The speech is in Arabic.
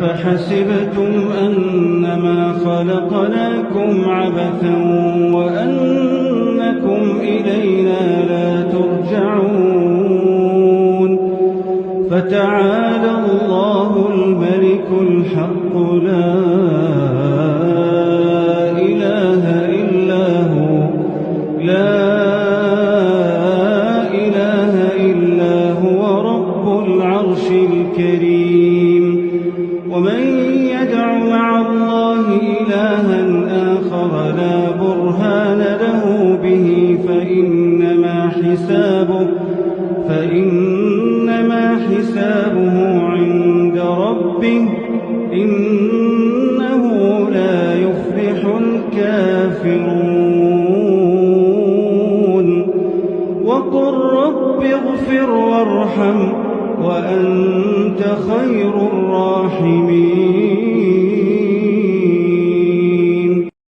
فحسبتم أنما خلقناكم عبثا وأنكم إلينا لا ترجعون فتعالى الله الملك الحق لا إله إلا هو رب العرش الكريم ومن يدع مع الله إلها آخر لا برهان له به فإنما حسابه عند ربه إنه لا يفلح الكافرون وقل رب اغفر وارحم وأنت خير الراحمين